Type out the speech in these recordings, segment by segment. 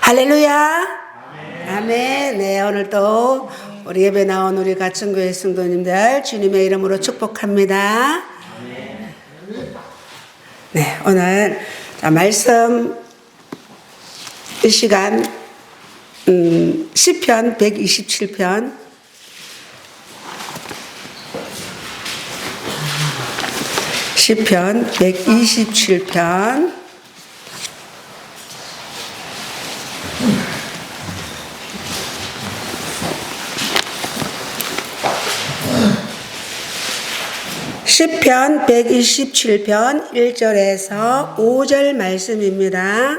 할렐루야. 아멘. 네, 오늘도 우리 예배 나온 우리 가천교회 성도님들 주님의 이름으로 축복합니다. 네, 오늘 말씀 이 시간 시편 127편 시편 127편 시편 127편 1절에서 5절 말씀입니다.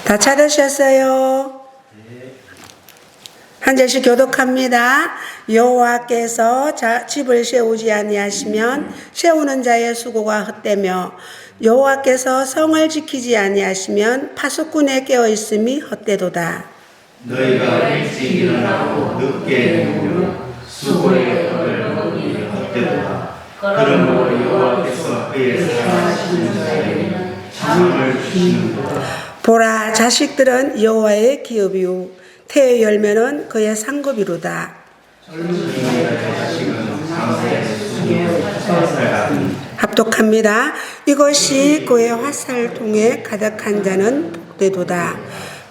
다 찾으셨어요? 한 절씩 교독합니다. 여호와께서 집을 세우지 아니하시면 세우는 자의 수고가 헛되며 여호와께서 성을 지키지 아니하시면 파수꾼의 깨어 있음이 헛되도다. 너희가 일찍 일어나고 늦게 누우면 수고의 덕을 먹으니 헛되도다. 그러므로 여호와께서 그의 사랑하시는 자에게는 잠을 주시는도다. 보라, 자식들은 여호와의 기업이요 태의 열매는 그의 상급이로다. 합독합니다. 이것이 그의 화살통에 가득한 자는 복되도다.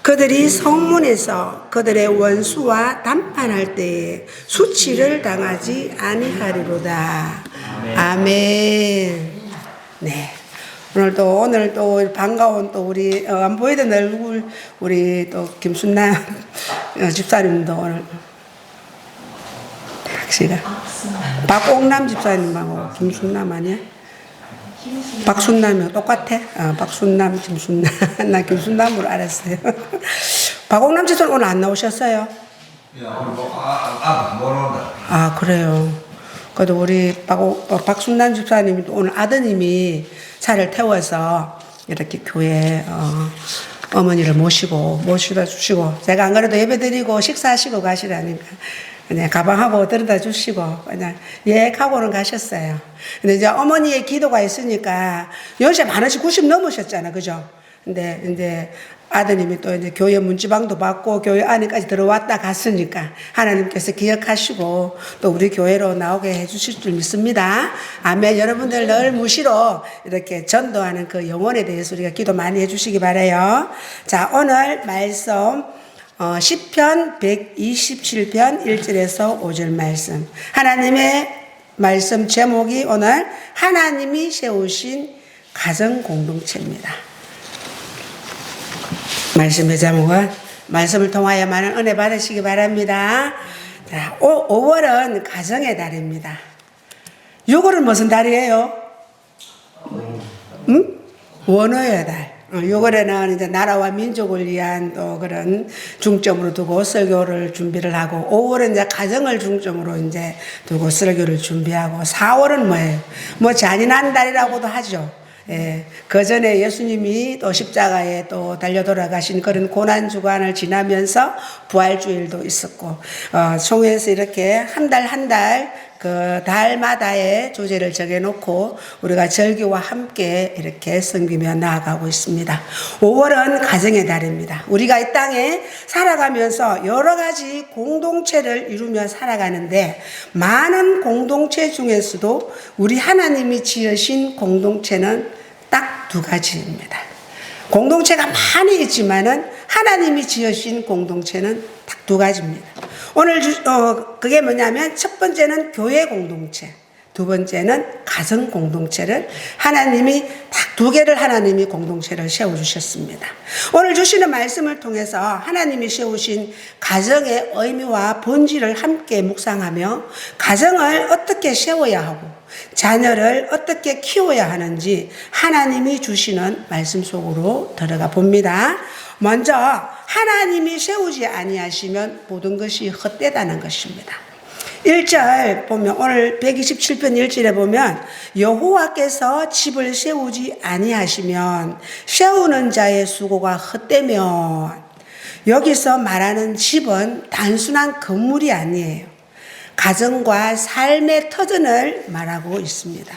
그들이 성문에서 그들의 원수와 담판할 때에 수치를 당하지 아니하리로다. 아멘. 네. 오늘도 반가운 또 우리 안 보이던 얼굴 우리 또 김순남 집사님도 오늘 확실히 박옥남 집사님하고 김순남 아니야? 박순남이 똑같아? 박순남, 김순남. 나 김순남으로 알았어요. 박옥남 집사님 오늘 안 나오셨어요? 못 온다. 아, 그래요. 그래도 우리 박순남 집사님이 오늘 아드님이 차를 태워서 이렇게 교회 어머니를 모시다 주시고, 제가 안 그래도 예배 드리고 식사하시고 가시라니까 그냥 가방하고 들여다 주시고 그냥 하고는 가셨어요. 근데 이제 어머니의 기도가 있으니까 연세 많으시 90 넘으셨잖아, 그죠? 근데 이제 아드님이 또 이제 교회 문지방도 받고 교회 안에까지 들어왔다 갔으니까 하나님께서 기억하시고 또 우리 교회로 나오게 해주실 줄 믿습니다. 아멘. 여러분들 늘 무시로 이렇게 전도하는 그 영혼에 대해서 우리가 기도 많이 해주시기 바라요. 자, 오늘 말씀 시편 127편 1절에서 5절 말씀. 하나님의 말씀 제목이 오늘 하나님이 세우신 가정 공동체입니다. 말씀의 제목은 말씀을 통하여 많은 은혜 받으시기 바랍니다. 자, 5월은 가정의 달입니다. 6월은 무슨 달이에요? 원어의 달. 6월에는 이제 나라와 민족을 위한 또 그런 중점으로 두고 설교를 준비를 하고, 5월은 이제 가정을 중점으로 이제 두고 설교를 준비하고, 4월은 뭐예요? 잔인한 달이라고도 하죠. 예, 그 전에 예수님이 또 십자가에 또 달려 돌아가신 그런 고난 주간을 지나면서 부활주일도 있었고, 총회에서 이렇게 한 달 그 달마다의 주제를 정해놓고 우리가 절기와 함께 이렇게 섬기며 나아가고 있습니다. 5월은 가정의 달입니다. 우리가 이 땅에 살아가면서 여러 가지 공동체를 이루며 살아가는데, 많은 공동체 중에서도 우리 하나님이 지으신 공동체는 딱 두 가지입니다. 공동체가 많이 있지만은 하나님이 지으신 공동체는 딱 두 가지입니다. 오늘 그게 뭐냐면, 첫 번째는 교회 공동체, 두 번째는 가정 공동체를 하나님이 딱 두 개를 하나님이 공동체를 세워주셨습니다. 오늘 주시는 말씀을 통해서 하나님이 세우신 가정의 의미와 본질을 함께 묵상하며, 가정을 어떻게 세워야 하고 자녀를 어떻게 키워야 하는지 하나님이 주시는 말씀 속으로 들어가 봅니다. 먼저 하나님이 세우지 아니하시면 모든 것이 헛되다는 것입니다. 1절 보면, 오늘 127편 1절에 보면 여호와께서 집을 세우지 아니하시면 세우는 자의 수고가 헛되면, 여기서 말하는 집은 단순한 건물이 아니에요. 가정과 삶의 터전을 말하고 있습니다.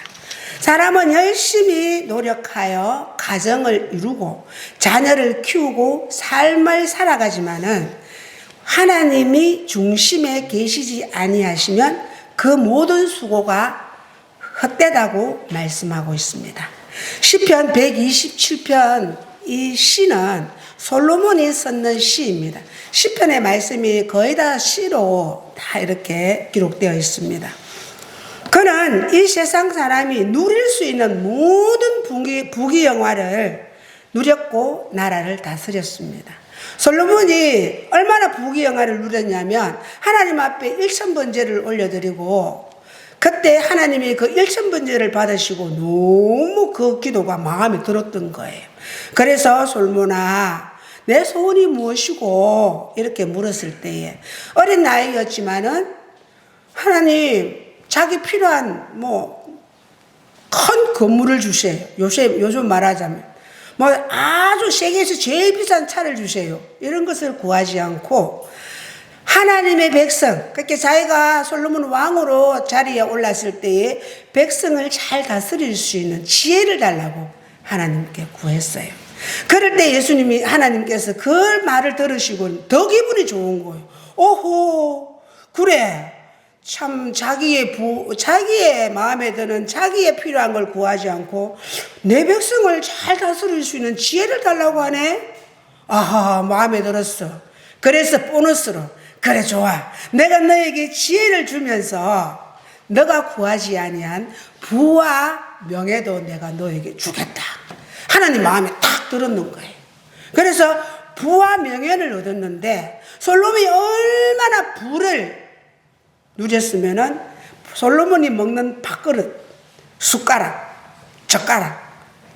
사람은 열심히 노력하여 가정을 이루고 자녀를 키우고 삶을 살아가지만은 하나님이 중심에 계시지 아니하시면 그 모든 수고가 헛되다고 말씀하고 있습니다. 시편 127편 이 시는 솔로몬이 썼는 시입니다. 시편의 말씀이 거의 다 시로 다 이렇게 기록되어 있습니다. 그는 이 세상 사람이 누릴 수 있는 모든 부귀영화를 누렸고 나라를 다스렸습니다. 솔로몬이 얼마나 부귀영화를 누렸냐면 하나님 앞에 1000번제를 올려드리고 그때 하나님이 그 1000번제를 받으시고 너무 그 기도가 마음에 들었던 거예요. 그래서 솔로몬아 내 소원이 무엇이고 이렇게 물었을 때에 어린 나이였지만은 하나님 자기 필요한 큰 건물을 주세요. 요즘 말하자면 아주 세계에서 제일 비싼 차를 주세요. 이런 것을 구하지 않고 하나님의 백성, 그렇게 자기가 솔로몬 왕으로 자리에 올랐을 때에 백성을 잘 다스릴 수 있는 지혜를 달라고 하나님께 구했어요. 그럴 때 하나님께서 그 말을 들으시고 더 기분이 좋은 거예요. 오호, 그래. 참 자기의 마음에 드는 자기의 필요한 걸 구하지 않고 내 백성을 잘 다스릴 수 있는 지혜를 달라고 하네. 아하, 마음에 들었어. 그래서 보너스로 그래 좋아. 내가 너에게 지혜를 주면서 너가 구하지 아니한 부와 명예도 내가 너에게 주겠다. 하나님 마음에 딱 들었는 거예요. 그래서 부와 명예를 얻었는데 솔로몬이 얼마나 부를 누렸으면은 솔로몬이 먹는 밥그릇, 숟가락, 젓가락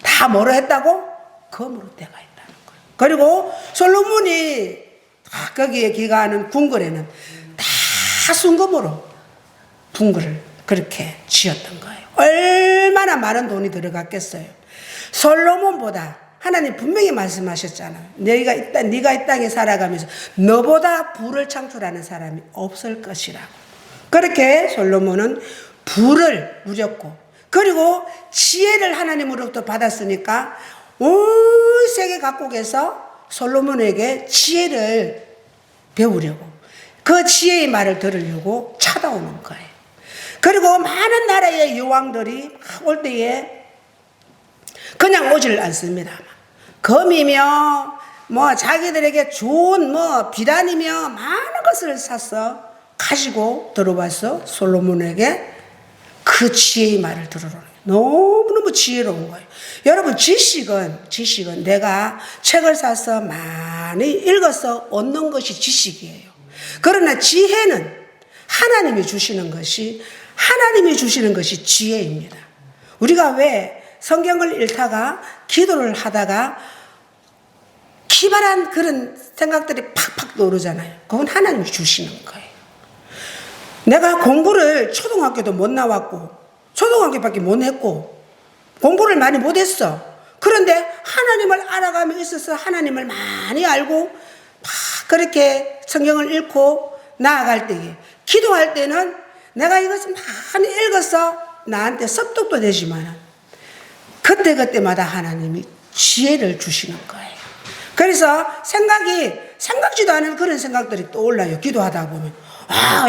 다 뭐로 했다고? 금으로 때가 있다는 거예요. 그리고 솔로몬이 거기에 기가하는 궁궐에는 다 순금으로 궁궐을 그렇게 지었던 거예요. 얼마나 많은 돈이 들어갔겠어요. 솔로몬보다 하나님 분명히 말씀하셨잖아요. 네가 이 땅에 살아가면서 너보다 부를 창출하는 사람이 없을 것이라고. 그렇게 솔로몬은 부를 누렸고 그리고 지혜를 하나님으로부터 받았으니까 온 세계 각국에서 솔로몬에게 지혜를 배우려고 그 지혜의 말을 들으려고 찾아오는 거예요. 그리고 많은 나라의 여왕들이 올 때에 그냥 오질 않습니다. 금이며 자기들에게 좋은 비단이며 많은 것을 사서 가지고 들어와서 솔로몬에게 그 지혜의 말을 들으러 너무너무 지혜로운 거예요. 여러분 지식은 내가 책을 사서 많이 읽어서 얻는 것이 지식이에요. 그러나 지혜는 하나님이 주시는 것이 지혜입니다. 우리가 왜 성경을 읽다가 기도를 하다가 기발한 그런 생각들이 팍팍 떠오르잖아요. 그건 하나님이 주시는 거예요. 내가 공부를 초등학교도 못 나왔고 초등학교밖에 못 했고 공부를 많이 못했어. 그런데 하나님을 알아가며 있어서 하나님을 많이 알고 막 그렇게 성경을 읽고 나아갈 때에 기도할 때는 내가 이것을 많이 읽어서 나한테 습득도 되지만 그때마다 하나님이 지혜를 주시는 거예요. 그래서 생각지도 않은 그런 생각들이 떠올라요. 기도하다 보면.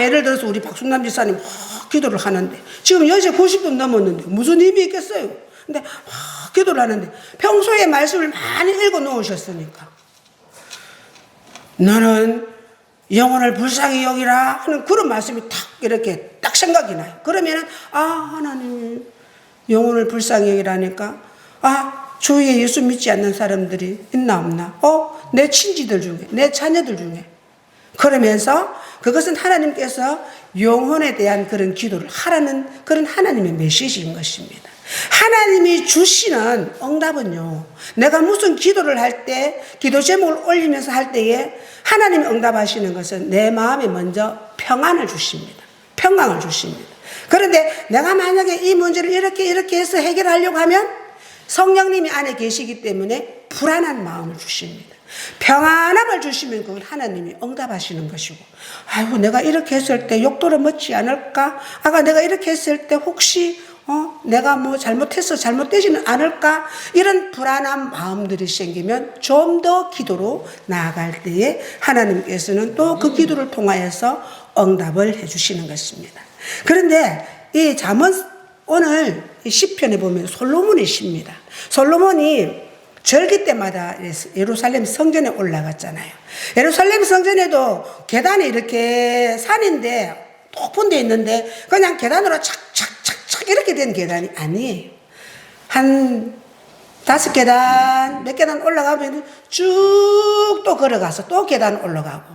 예를 들어서 우리 박순남 지사님 기도를 하는데 지금 연세 90도 넘었는데 무슨 힘이 있겠어요. 근데 기도를 하는데 평소에 말씀을 많이 읽어 놓으셨으니까 너는 영혼을 불쌍히 여기라 하는 그런 말씀이 이렇게 딱 생각이 나요. 그러면은 하나님 영혼을 불쌍히 여기라니까 주위에 예수 믿지 않는 사람들이 있나 없나? 내 친지들 중에 내 자녀들 중에 그러면서 그것은 하나님께서 영혼에 대한 그런 기도를 하라는 그런 하나님의 메시지인 것입니다. 하나님이 주시는 응답은요, 내가 무슨 기도를 할 때, 기도 제목을 올리면서 할 때에 하나님이 응답하시는 것은 내 마음에 먼저 평안을 주십니다. 평강을 주십니다. 그런데 내가 만약에 이 문제를 이렇게 해서 해결하려고 하면 성령님이 안에 계시기 때문에 불안한 마음을 주십니다. 평안함을 주시면 그건 하나님이 응답하시는 것이고, 아이고 내가 이렇게 했을 때 욕도를 먹지 않을까? 내가 이렇게 했을 때 혹시 내가 뭐 잘못했어, 잘못되지는 않을까? 이런 불안한 마음들이 생기면 좀 더 기도로 나아갈 때에 하나님께서는 또 그 기도를 통하여서 응답을 해주시는 것입니다. 그런데 이 잠언 오늘 시편에 보면 솔로몬의 시입니다. 솔로몬이 절기 때마다 예루살렘 성전에 올라갔잖아요. 예루살렘 성전에도 계단이 이렇게 산인데 높은 데 있는데 그냥 계단으로 착착착착 이렇게 된 계단이 아니에요. 한 5계단, 몇 계단 올라가면 쭉 또 걸어가서 또 계단 올라가고,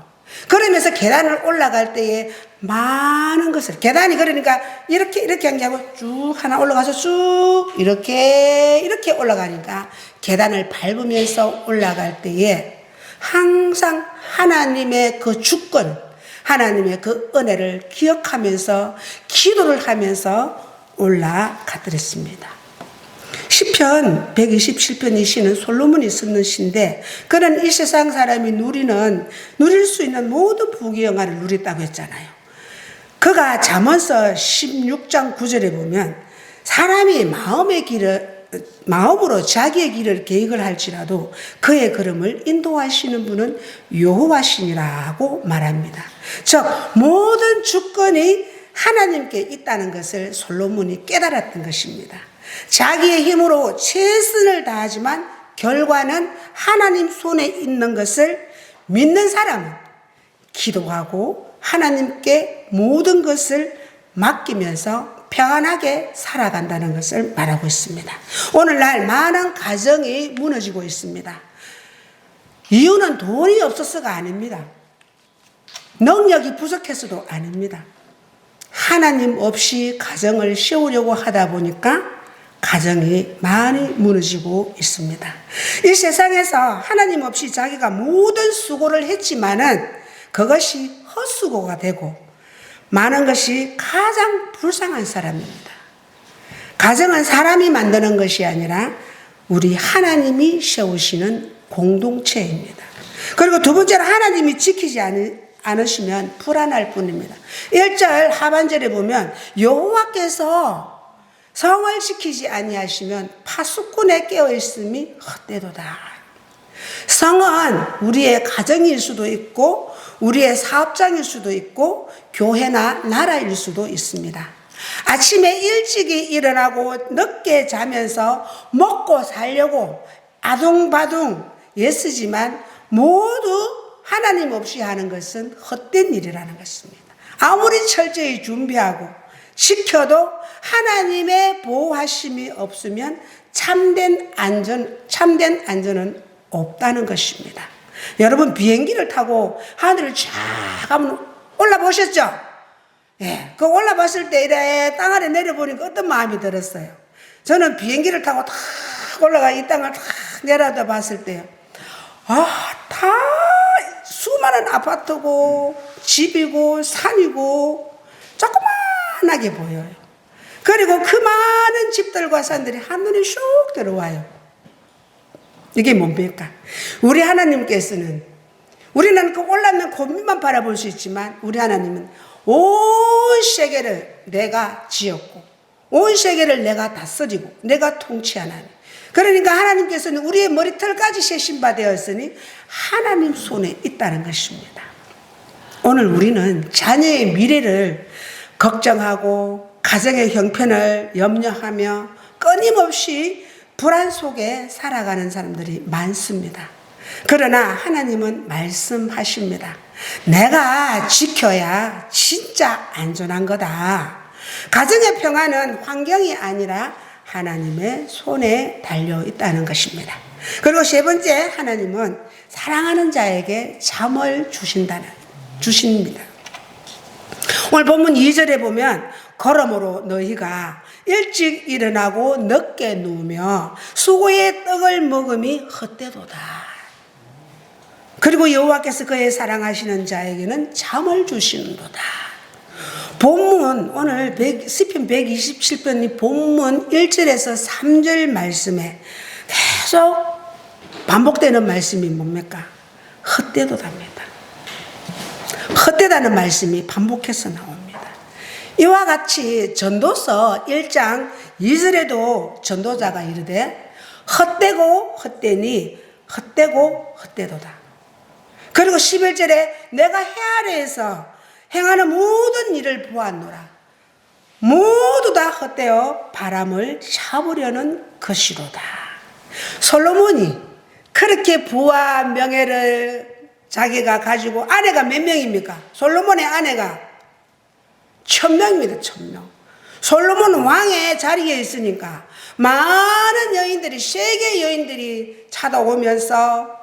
그러면서 계단을 올라갈 때에 많은 것을, 계단이 그러니까 이렇게 한 게 아니고 쭉 하나 올라가서 쭉 이렇게 올라가니까 계단을 밟으면서 올라갈 때에 항상 하나님의 그 주권, 하나님의 그 은혜를 기억하면서 기도를 하면서 올라가더랬습니다. 시편 127편이 시는 솔로몬이 쓰는 시인데, 그는 이 세상 사람이 누릴 수 있는 모든 부귀 영화를 누렸다고 했잖아요. 그가 잠언서 16장 9절에 보면 사람이 마음으로 자기의 길을 계획을 할지라도 그의 걸음을 인도하시는 분은 여호와시니라고 말합니다. 즉 모든 주권이 하나님께 있다는 것을 솔로몬이 깨달았던 것입니다. 자기의 힘으로 최선을 다하지만 결과는 하나님 손에 있는 것을 믿는 사람은 기도하고 하나님께 모든 것을 맡기면서 평안하게 살아간다는 것을 말하고 있습니다. 오늘날 많은 가정이 무너지고 있습니다. 이유는 돈이 없어서가 아닙니다. 능력이 부족해서도 아닙니다. 하나님 없이 가정을 세우려고 하다 보니까 가정이 많이 무너지고 있습니다. 이 세상에서 하나님 없이 자기가 모든 수고를 했지만은 그것이 헛수고가 되고 많은 것이 가장 불쌍한 사람입니다. 가정은 사람이 만드는 것이 아니라 우리 하나님이 세우시는 공동체입니다. 그리고 두 번째로 하나님이 지키지 않으시면 불안할 뿐입니다. 1절 하반절에 보면 여호와께서 성을 지키지 아니하시면 파수꾼에 깨어있음이 헛되도다. 성은 우리의 가정일 수도 있고 우리의 사업장일 수도 있고 교회나 나라일 수도 있습니다. 아침에 일찍이 일어나고 늦게 자면서 먹고 살려고 아둥바둥 애쓰지만 모두 하나님 없이 하는 것은 헛된 일이라는 것입니다. 아무리 철저히 준비하고 지켜도 하나님의 보호하심이 없으면 참된 안전은 없다는 것입니다. 여러분 비행기를 타고 하늘을 쫙 한번 올라보셨죠? 예, 그 올라봤을 때 이래 땅 아래 내려보니까 어떤 마음이 들었어요? 저는 비행기를 타고 탁 올라가 이 땅을 탁 내려다 봤을 때요. 다 수많은 아파트고 집이고 산이고 조그만하게 보여요. 그리고 그 많은 집들과 산들이 한눈에 슉 들어와요. 이게 뭡니까? 우리 하나님께서는 우리는 그 올라면 고민만 바라볼 수 있지만 우리 하나님은 온 세계를 내가 지었고 온 세계를 내가 다스리고 내가 통치하나니, 그러니까 하나님께서는 우리의 머리털까지 세신바 되었으니 하나님 손에 있다는 것입니다. 오늘 우리는 자녀의 미래를 걱정하고 가정의 형편을 염려하며 끊임없이 불안 속에 살아가는 사람들이 많습니다. 그러나 하나님은 말씀하십니다. 내가 지켜야 진짜 안전한 거다. 가정의 평안은 환경이 아니라 하나님의 손에 달려 있다는 것입니다. 그리고 세 번째, 하나님은 사랑하는 자에게 잠을 주십니다. 오늘 본문 2절에 보면 그러므로 너희가 일찍 일어나고 늦게 누우며 수고의 떡을 먹음이 헛되도다. 그리고 여호와께서 그의 사랑하시는 자에게는 잠을 주시는도다. 본문 오늘 시편 127편이 본문 1절에서 3절 말씀에 계속 반복되는 말씀이 뭡니까? 헛되도답니다. 헛되다는 말씀이 반복해서 나옵니다. 이와 같이 전도서 1장 2절에도 전도자가 이르되 헛되고 헛되니 헛되고 헛되도다. 그리고 11절에 내가 해 아래에서 행하는 모든 일을 보았노라. 모두 다 헛되어 바람을 잡으려는 것이로다. 솔로몬이 그렇게 부와 명예를 자기가 가지고, 아내가 몇 명입니까? 솔로몬의 아내가 1000명입니다. 1000명. 솔로몬 왕의 자리에 있으니까 많은 여인들이, 세계 여인들이 찾아오면서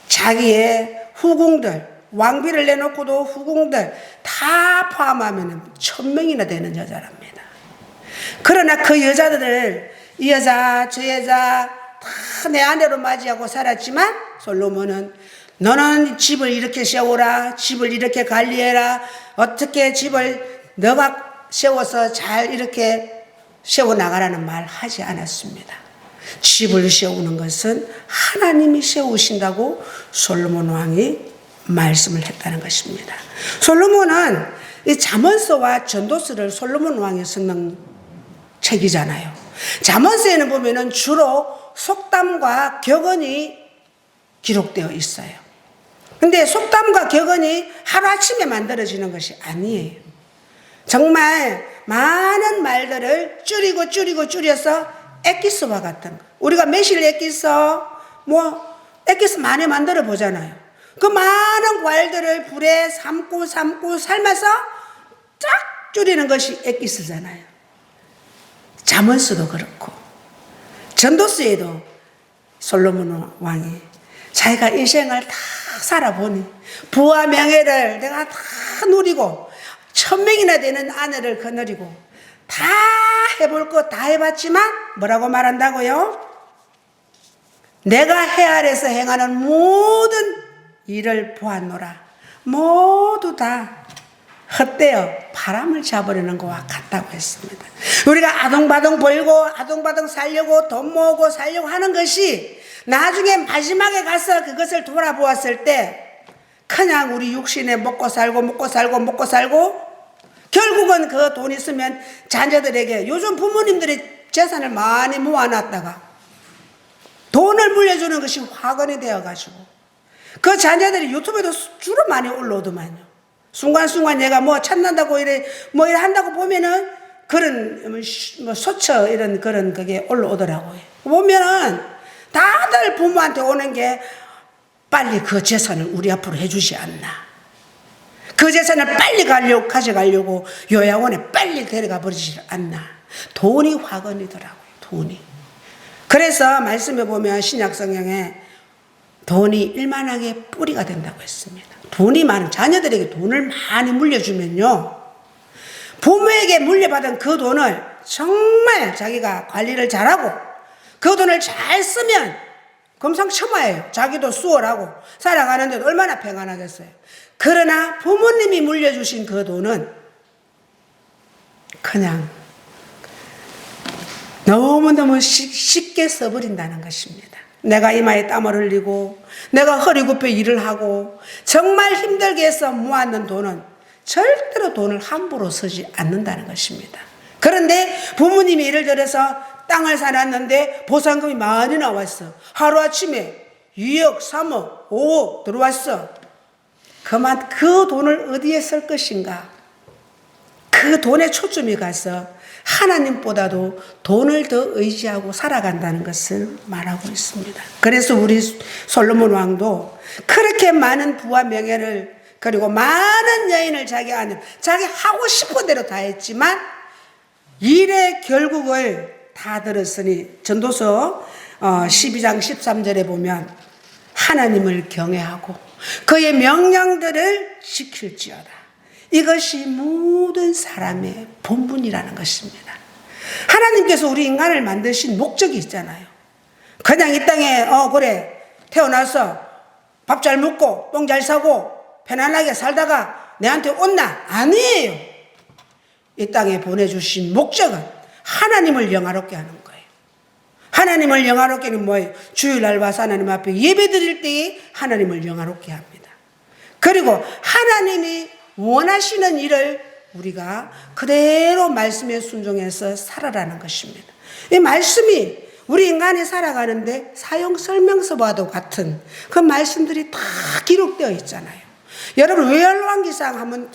자기의 후궁들, 왕비를 내놓고도 후궁들 다 포함하면 1000명이나 되는 여자랍니다. 그러나 그 여자들을 이 여자 저 여자 다 내 아내로 맞이하고 살았지만 솔로몬은 너는 집을 이렇게 세우라, 집을 이렇게 관리해라, 어떻게 집을 너가 세워서 잘 이렇게 세워나가라는 말 하지 않았습니다. 집을 세우는 것은 하나님이 세우신다고 솔로몬 왕이 말씀을 했다는 것입니다. 솔로몬은 이 잠언서와 전도서를 솔로몬 왕이 쓰는 책이잖아요. 잠언서에는 보면은 주로 속담과 격언이 기록되어 있어요. 근데 속담과 격언이 하루아침에 만들어지는 것이 아니에요. 정말 많은 말들을 줄여서 엑기스와 같은 거. 우리가 매실 엑기스, 엑기스 많이 만들어 보잖아요. 그 많은 과일들을 불에 삶고 삶아서 쫙 줄이는 것이 엑기스잖아요. 잠언서도 그렇고 전도서에도 솔로몬 왕이 자기가 인생을 다 살아보니 부와 명예를 내가 다 누리고 1000명이나 되는 아내를 거느리고 다 해볼 거 다 해봤지만 뭐라고 말한다고요? 내가 해 아래서 행하는 모든 일을 보았노라. 모두 다 헛되어 바람을 잡으려는 것과 같다고 했습니다. 우리가 아동바동 벌고 아동바동 살려고 돈 모으고 살려고 하는 것이 나중에 마지막에 가서 그것을 돌아보았을 때 그냥 우리 육신에 먹고 살고 결국은 그 돈 있으면 자녀들에게, 요즘 부모님들이 재산을 많이 모아놨다가 돈을 물려주는 것이 화근이 되어가지고 그 자녀들이 유튜브에도 주로 많이 올라오더만요. 순간순간 얘가 뭐 찾는다고 이래 한다고 보면은 그런 소처 이런 그런 그게 올라오더라고요. 보면은 다들 부모한테 오는 게 빨리 그 재산을 우리 앞으로 해주지 않나. 그 재산을 빨리 가져가려고 요양원에 빨리 데려가 버리지 않나. 돈이 화근이더라고요. 돈이. 그래서 말씀해 보면 신약성경에 돈이 일만하게 뿌리가 된다고 했습니다. 돈이 많은 자녀들에게 돈을 많이 물려주면요, 부모에게 물려받은 그 돈을 정말 자기가 관리를 잘하고 그 돈을 잘 쓰면 금상첨화예요. 자기도 수월하고 살아가는데 얼마나 평안하겠어요. 그러나 부모님이 물려주신 그 돈은 그냥 너무너무 쉽게 써버린다는 것입니다. 내가 이마에 땀을 흘리고 내가 허리 굽혀 일을 하고 정말 힘들게 해서 모았는 돈은 절대로 돈을 함부로 쓰지 않는다는 것입니다. 그런데 부모님이 예를 들어서 땅을 사놨는데 보상금이 많이 나왔어. 하루아침에 2억, 3억, 5억 들어왔어. 그만 그 돈을 어디에 쓸 것인가? 그 돈에 초점이 가서 하나님보다도 돈을 더 의지하고 살아간다는 것을 말하고 있습니다. 그래서 우리 솔로몬 왕도 그렇게 많은 부와 명예를, 그리고 많은 여인을 자기 하고 싶은 대로 다 했지만 일의 결국을 다 들었으니 전도서 12장 13절에 보면 하나님을 경외하고 그의 명령들을 지킬지어다. 이것이 모든 사람의 본분이라는 것입니다. 하나님께서 우리 인간을 만드신 목적이 있잖아요. 그냥 이 땅에 그래 태어나서 밥 잘 먹고 똥 잘 싸고 편안하게 살다가 내한테 온나? 아니에요. 이 땅에 보내주신 목적은 하나님을 영화롭게 하는 거예요. 하나님을 영화롭게 하는 뭐예요? 주일날 와서 하나님 앞에 예배 드릴 때에 하나님을 영화롭게 합니다. 그리고 하나님이 원하시는 일을 우리가 그대로 말씀에 순종해서 살아라는 것입니다. 이 말씀이 우리 인간이 살아가는데 사용 설명서와도 같은 그 말씀들이 다 기록되어 있잖아요. 여러분 열왕기상 한번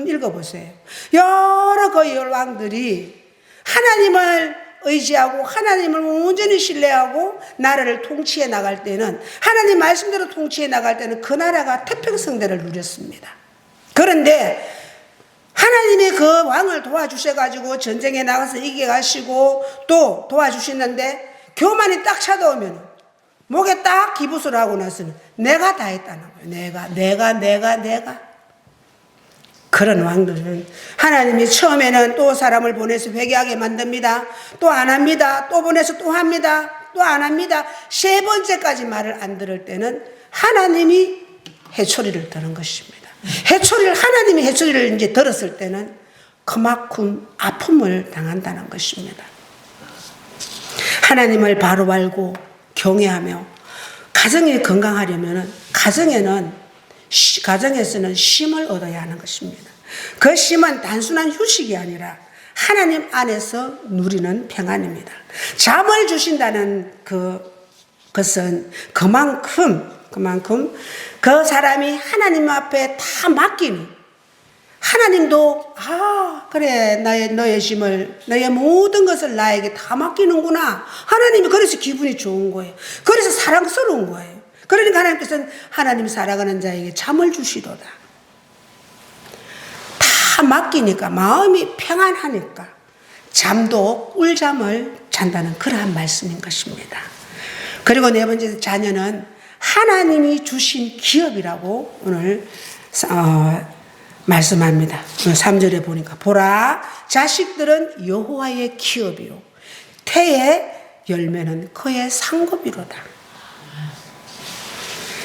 읽어보세요. 여러 그 열왕들이 하나님을 의지하고 하나님을 온전히 신뢰하고 나라를 통치해 나갈 때는, 하나님 말씀대로 통치해 나갈 때는 그 나라가 태평성대를 누렸습니다. 그런데 하나님이 그 왕을 도와주셔가지고 전쟁에 나가서 이겨가시고 또 도와주시는데 교만이 딱 찾아오면 목에 딱 기부스를 하고 나서는 내가 다 했다는 거예요. 내가. 그런 왕들은 하나님이 처음에는 또 사람을 보내서 회개하게 만듭니다. 또 안 합니다. 또 보내서 또 합니다. 또 안 합니다. 세 번째까지 말을 안 들을 때는 하나님이 해초리를 드는 것입니다. 하나님이 해초리를 이제 들었을 때는 그만큼 아픔을 당한다는 것입니다. 하나님을 바로 알고 경외하며 가정이 건강하려면 가정에서는 쉼을 얻어야 하는 것입니다. 그 쉼은 단순한 휴식이 아니라 하나님 안에서 누리는 평안입니다. 잠을 주신다는 그것은 그만큼 그 사람이 하나님 앞에 다 맡기니 하나님도 그래 너의 짐을 너의 모든 것을 나에게 다 맡기는구나. 하나님이 그래서 기분이 좋은 거예요. 그래서 사랑스러운 거예요. 그러니까 하나님께서는 하나님 살아가는 자에게 잠을 주시도다. 다 맡기니까 마음이 평안하니까 잠도 꿀잠을 잔다는 그러한 말씀인 것입니다. 그리고 네 번째, 자녀는 하나님이 주신 기업이라고 오늘 말씀합니다. 3절에 보니까 보라 자식들은 여호와의 기업이요 태의 열매는 그의 상급이로다.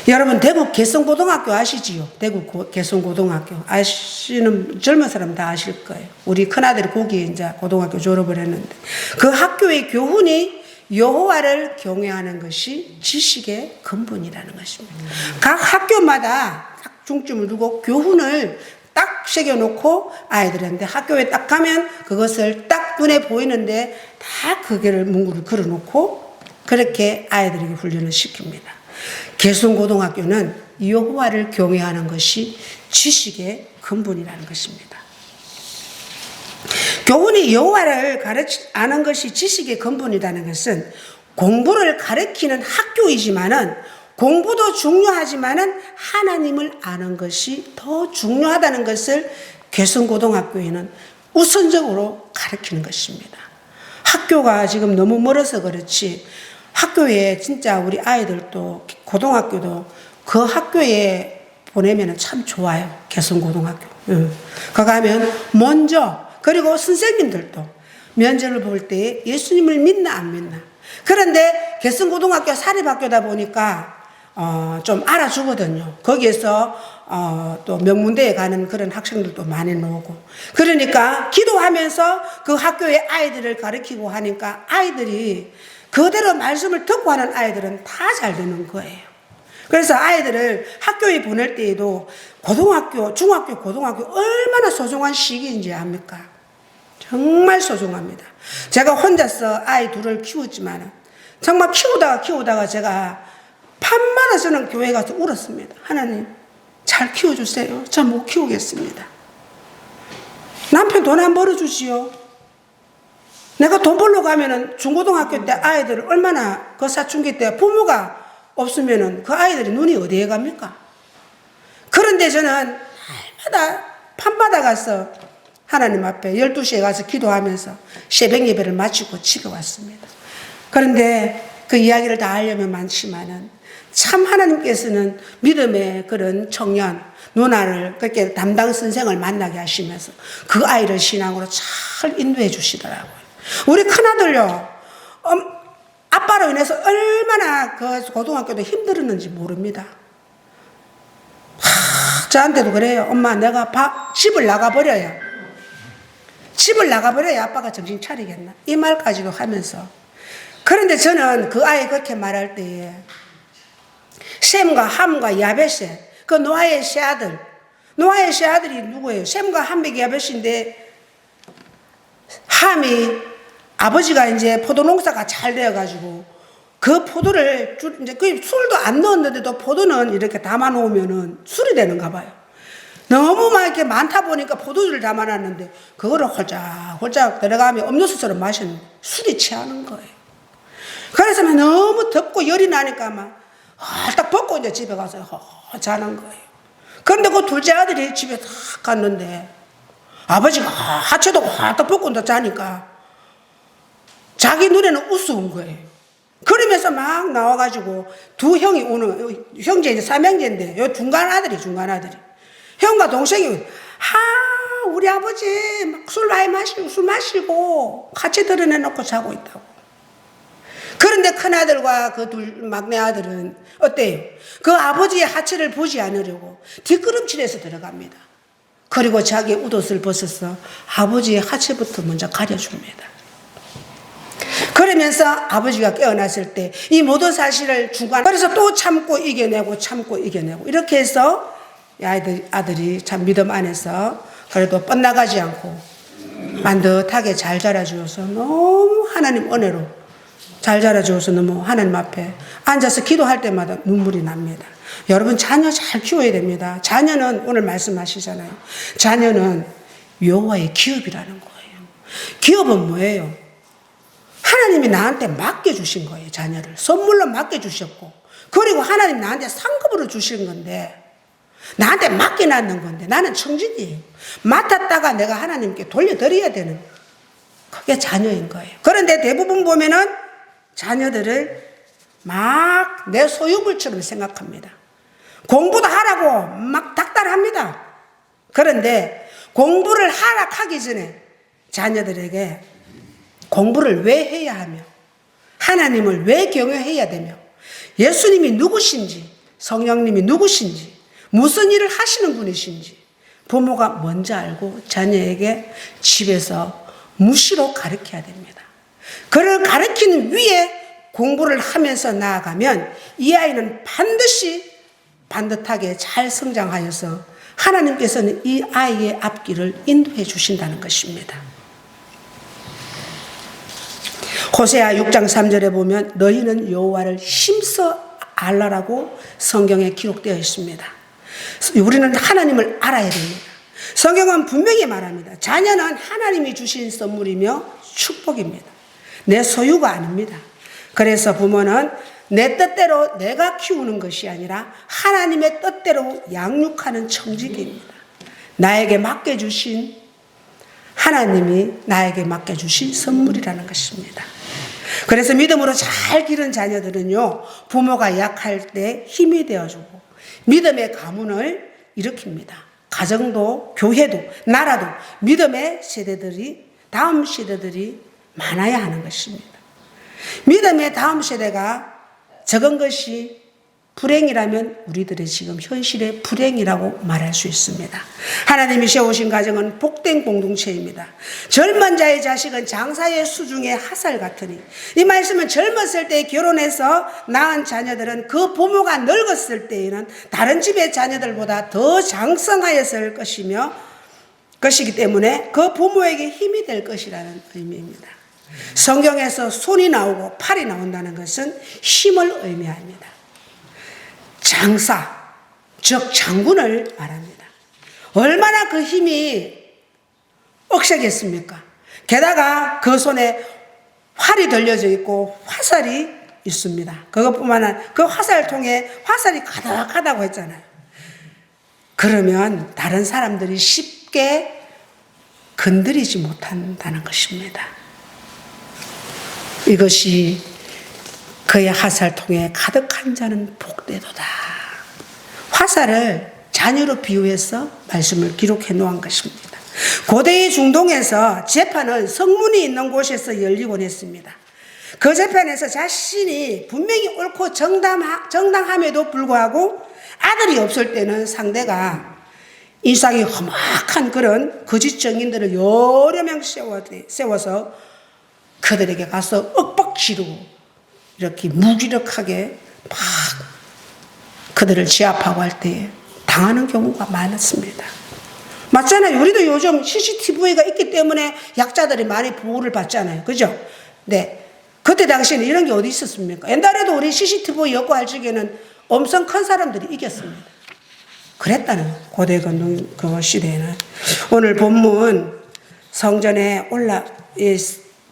여러분 대구 개성고등학교 아시지요? 대구 개성고등학교 아시는 젊은 사람 다 아실 거예요. 우리 큰아들이 거기에 이제 고등학교 졸업을 했는데 그 학교의 교훈이 여호와를 경외하는 것이 지식의 근본이라는 것입니다. 각 학교마다 딱 중점을 두고 교훈을 딱 새겨놓고 아이들한테 학교에 딱 가면 그것을 딱 눈에 보이는데 다 그게를 문구를 걸어놓고 그렇게 아이들에게 훈련을 시킵니다. 개성고등학교는 여호와를 경외하는 것이 지식의 근본이라는 것입니다. 교훈이 여호와를 아는 것이 지식의 근본이라는 것은 공부를 가르치는 학교이지만은 공부도 중요하지만은 하나님을 아는 것이 더 중요하다는 것을 개성고등학교에는 우선적으로 가르치는 것입니다. 학교가 지금 너무 멀어서 그렇지 학교에 진짜 우리 아이들도 고등학교도 그 학교에 보내면 참 좋아요. 개성고등학교. 거 가면 먼저 그리고 선생님들도 면접을 볼 때 예수님을 믿나 안 믿나. 그런데 개성고등학교 사립학교다 보니까 좀 알아주거든요. 거기에서 또 명문대에 가는 그런 학생들도 많이 나오고 그러니까 기도하면서 그 학교의 아이들을 가르치고 하니까 아이들이 그대로 말씀을 듣고 하는 아이들은 다 잘 되는 거예요. 그래서 아이들을 학교에 보낼 때에도 고등학교, 중학교, 고등학교 얼마나 소중한 시기인지 압니까? 정말 소중합니다. 제가 혼자서 아이 둘을 키웠지만 정말 키우다가 제가 밤마다 저는 교회 가서 울었습니다. 하나님 잘 키워주세요. 저 못 키우겠습니다. 남편 돈 안 벌어주시오. 내가 돈 벌러 가면은 중고등학교 때 아이들을 얼마나 그 사춘기 때 부모가 없으면은 그 아이들이 눈이 어디에 갑니까? 그런데 저는 날마다 밤마다 가서 하나님 앞에 12시에 가서 기도하면서 새벽 예배를 마치고 집에 왔습니다. 그런데 그 이야기를 다 하려면 많지만은 참 하나님께서는 믿음의 그런 청년 누나를 그렇게 담당 선생을 만나게 하시면서 그 아이를 신앙으로 잘 인도해 주시더라고요. 우리 큰아들요 아빠로 인해서 얼마나 그 고등학교도 힘들었는지 모릅니다. 저한테도 그래요. 엄마 내가 집을 나가버려야 아빠가 정신 차리겠나 이 말까지도 하면서. 그런데 저는 그 아이 그렇게 말할 때에 셈과 함과 야벳의 그 노아의 세 아들 노아의 세 아들이 누구예요? 셈과 함과 야벳인데, 함이 아버지가 이제 포도 농사가 잘 되어가지고 그 포도를 이제 그 술도 안 넣었는데도 포도는 이렇게 담아 놓으면은 술이 되는가 봐요. 너무 막 이렇게 많다 보니까 포도주를 담아놨는데 그거를 홀짝홀짝 들어가면 음료수처럼 마시는 술이 취하는 거예요. 그래서 막 너무 덥고 열이 나니까 막 딱 벗고 이제 집에 가서 자는 거예요. 그런데 그 둘째 아들이 집에 딱 갔는데 아버지가 하체도 딱 벗고 이제 자니까 자기 눈에는 우스운 거예요. 그러면서 막 나와가지고 두 형이 오는, 형제 이제 삼형제인데 요 중간 아들이 형과 동생이 우리 아버지 막 술 마시고 같이 드러내놓고 자고 있다고. 그런데 큰아들과 그 막내 아들은 어때요? 그 아버지의 하체를 보지 않으려고 뒷걸음질해서 들어갑니다. 그리고 자기의 웃옷을 벗어서 아버지의 하체부터 먼저 가려줍니다. 그러면서 아버지가 깨어났을 때 이 모든 사실을 그래서 또 참고 이겨내고 이렇게 해서 아들이 참 믿음 안에서 그래도 뻗나가지 않고 반듯하게 잘 자라주어서 너무 하나님 은혜로 잘 자라주어서 너무 하나님 앞에 앉아서 기도할 때마다 눈물이 납니다. 여러분 자녀 잘 키워야 됩니다. 자녀는 오늘 말씀하시잖아요. 자녀는 여호와의 기업이라는 거예요. 기업은 뭐예요? 하나님이 나한테 맡겨주신 거예요. 자녀를 선물로 맡겨주셨고, 그리고 하나님 나한테 상급으로 주신 건데, 나한테 맡겨놨는 건데 나는 청직이에요. 맡았다가 내가 하나님께 돌려드려야 되는, 그게 자녀인 거예요. 그런데 대부분 보면은 자녀들을 막 내 소유물처럼 생각합니다. 공부도 하라고 막 닥달합니다. 그런데 공부를 하기 전에 자녀들에게 공부를 왜 해야 하며, 하나님을 왜 경외해야 되며, 예수님이 누구신지, 성령님이 누구신지, 무슨 일을 하시는 분이신지 부모가 먼저 알고 자녀에게 집에서 무시로 가르쳐야 됩니다. 그를 가르치는 위에 공부를 하면서 나아가면 이 아이는 반드시 반듯하게 잘 성장하여서 하나님께서는 이 아이의 앞길을 인도해 주신다는 것입니다. 호세아 6장 3절에 보면 너희는 여호와를 힘써 알라라고 성경에 기록되어 있습니다. 우리는 하나님을 알아야 됩니다. 성경은 분명히 말합니다. 자녀는 하나님이 주신 선물이며 축복입니다. 내 소유가 아닙니다. 그래서 부모는 내 뜻대로 내가 키우는 것이 아니라 하나님의 뜻대로 양육하는 청지기입니다. 나에게 맡겨주신, 하나님이 나에게 맡겨주신 선물이라는 것입니다. 그래서 믿음으로 잘 기른 자녀들은요, 부모가 약할 때 힘이 되어주고 믿음의 가문을 일으킵니다. 가정도 교회도 나라도 믿음의 세대들이, 다음 세대들이 많아야 하는 것입니다. 믿음의 다음 세대가 적은 것이 불행이라면 우리들의 지금 현실의 불행이라고 말할 수 있습니다. 하나님이 세우신 가정은 복된 공동체입니다. 젊은 자의 자식은 장사의 수중의 화살 같으니, 이 말씀은 젊었을 때 결혼해서 낳은 자녀들은 그 부모가 늙었을 때에는 다른 집의 자녀들보다 더 장성하였을 것이기 때문에 그 부모에게 힘이 될 것이라는 의미입니다. 성경에서 손이 나오고 팔이 나온다는 것은 힘을 의미합니다. 장사, 즉 장군을 말합니다. 얼마나 그 힘이 억세겠습니까? 게다가 그 손에 활이 들려져 있고 화살이 있습니다. 그것뿐만 아니라 그 화살통에 화살이 가득하다고 했잖아요. 그러면 다른 사람들이 쉽게 건드리지 못한다는 것입니다. 이것이 그의 화살통에 가득한 자는 복되도다. 화살을 자녀로 비유해서 말씀을 기록해 놓은 것입니다. 고대의 중동에서 재판은 성문이 있는 곳에서 열리곤 했습니다. 그 재판에서 자신이 분명히 옳고 정당함에도 불구하고 아들이 없을 때는 상대가 인상이 험악한 그런 거짓 증인들을 여러 명 세워서 그들에게 가서 윽박 지르고 이렇게 무기력하게 막 그들을 제압하고 할 때 당하는 경우가 많았습니다. 맞잖아요. 우리도 요즘 CCTV가 있기 때문에 약자들이 많이 보호를 받잖아요. 그죠? 네. 그때 당시에는 이런 게 어디 있었습니까? 옛날에도 우리 CCTV 엮고 할 적에는 엄청 큰 사람들이 이겼습니다. 그랬다는 고대 그 시대에는. 오늘 본문 성전에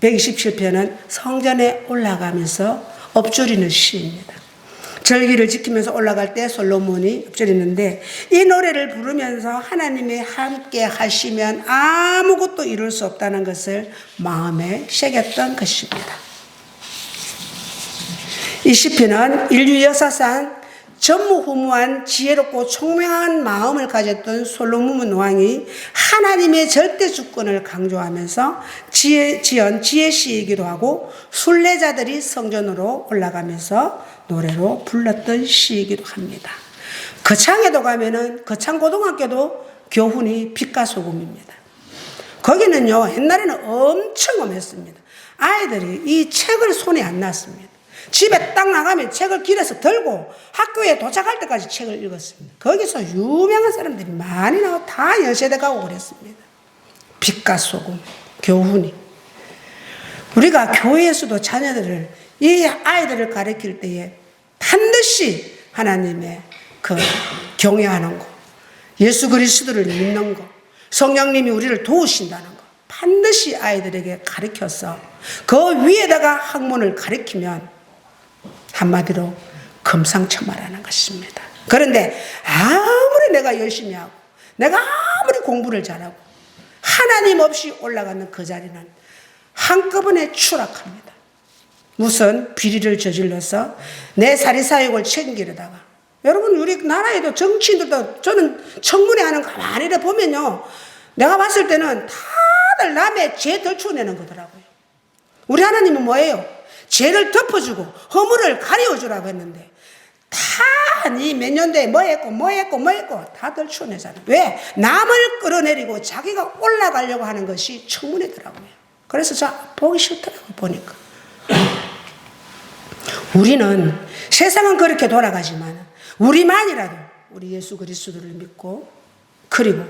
127편은 성전에 올라가면서 엎조리는 시입니다. 절기를 지키면서 올라갈 때 솔로몬이 엎조리는데, 이 노래를 부르면서 하나님이 함께 하시면 아무것도 이룰 수 없다는 것을 마음에 새겼던 것입니다. 이 시편은 인류 역사상 전무후무한 지혜롭고 총명한 마음을 가졌던 솔로몬 왕이 하나님의 절대 주권을 강조하면서 지은 지혜시이기도 하고, 순례자들이 성전으로 올라가면서 노래로 불렀던 시이기도 합니다. 거창에도 가면은 거창고등학교도 교훈이 빛과 소금입니다. 거기는요, 옛날에는 엄청 엄했습니다. 아이들이 이 책을 손에 안 놨습니다. 집에 딱 나가면 책을 길에서 들고 학교에 도착할 때까지 책을 읽었습니다. 거기서 유명한 사람들이 많이 나오고 다 연세대 가고 그랬습니다. 빛과 소금, 교훈이. 우리가 교회에서도 자녀들을, 이 아이들을 가르칠 때에 반드시 하나님의 그 경외하는 거, 예수 그리스도를 믿는 거, 성령님이 우리를 도우신다는 거 반드시 아이들에게 가르쳐서 그 위에다가 학문을 가르치면 한마디로 금상첨화라는 것입니다. 그런데 아무리 내가 열심히 하고 내가 아무리 공부를 잘하고 하나님 없이 올라가는 그 자리는 한꺼번에 추락합니다. 무슨 비리를 저질러서 내 사리사욕을 챙기려다가, 여러분 우리나라에도 정치인들도 저는 청문회 하는 거 가만히 보면요, 내가 봤을 때는 다들 남의 죄 덜쳐내는 거더라고요. 우리 하나님은 뭐예요? 죄를 덮어주고 허물을 가려주라고 했는데 다 니 몇 년도에 뭐 했고 다들 추내잖아요. 왜? 남을 끌어내리고 자기가 올라가려고 하는 것이 청문회더라고요. 그래서 저 보기 싫더라고요. 보니까 우리는 세상은 그렇게 돌아가지만 우리만이라도 우리 예수 그리스도를 믿고, 그리고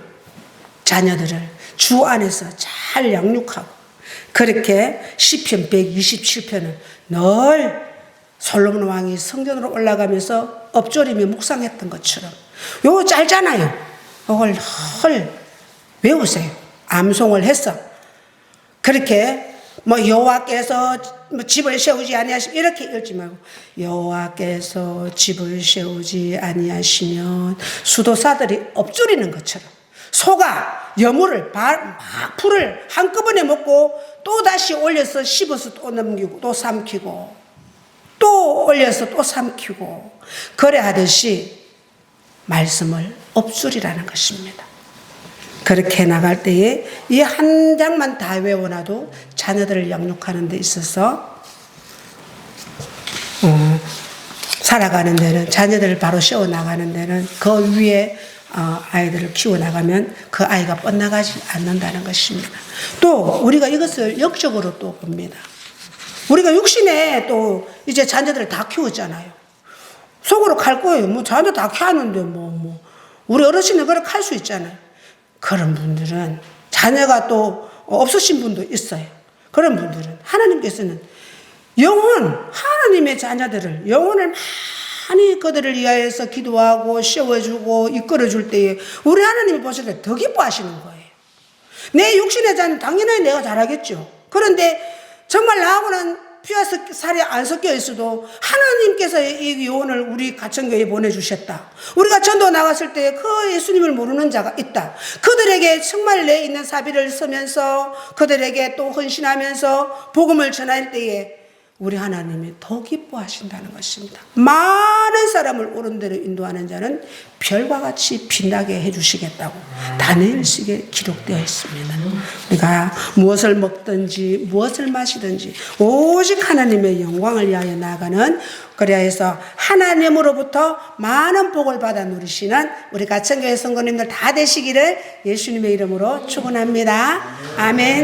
자녀들을 주 안에서 잘 양육하고, 그렇게 시편 127편을 늘 솔로몬 왕이 성전으로 올라가면서 엎조리며 묵상했던 것처럼, 요거 짧잖아요. 이걸 헐 외우세요. 암송을 해서. 그렇게 뭐 여호와께서 집을 세우지 아니하시면 이렇게 읽지 말고, 여호와께서 집을 세우지 아니하시면 수도사들이 엎조리는 것처럼 소가 여물을 막 풀을 한꺼번에 먹고 또 다시 올려서 씹어서 또 넘기고 또 삼키고 또 올려서 또 삼키고, 그래 하듯이 말씀을 엎주리라는 것입니다. 그렇게 나갈 때에 이 한 장만 다 외워놔도 자녀들을 양육하는 데 있어서 살아가는 데는, 자녀들을 바로 세워나가는 데는 그 위에 아이들을 키워나가면 그 아이가 뻗나가지 않는다는 것입니다. 또 우리가 이것을 역적으로 또 봅니다. 우리가 육신에 또 이제 자녀들을 다 키웠잖아요. 속으로 갈 거예요. 뭐 자녀 다 키웠는데 우리 어르신은 그렇게 할 수 있잖아요. 그런 분들은, 자녀가 또 없으신 분도 있어요. 그런 분들은 하나님께서는 하나님의 자녀들을, 영혼을 많이 그들을 위하여서 기도하고 세워주고 이끌어줄 때에 우리 하나님이 보실 때 더 기뻐하시는 거예요. 내 육신의 자는 당연히 내가 잘하겠죠. 그런데 정말 나하고는 피와 살이 안 섞여 있어도 하나님께서 이 영혼을 우리 가천교회에 보내주셨다. 우리가 전도 나갔을 때 그 예수님을 모르는 자가 있다. 그들에게 정말 내 있는 사비를 쓰면서 그들에게 또 헌신하면서 복음을 전할 때에 우리 하나님이 더 기뻐하신다는 것입니다. 많은 사람을 옳은 대로 인도하는 자는 별과 같이 빛나게 해주시겠다고 다니엘식에 기록되어 있습니다. 우리가 무엇을 먹든지 무엇을 마시든지 오직 하나님의 영광을 위하여 나아가는, 그래야 해서 하나님으로부터 많은 복을 받아 누리시는 우리 가천교회 성도님들 다 되시기를 예수님의 이름으로 축원합니다. 아멘.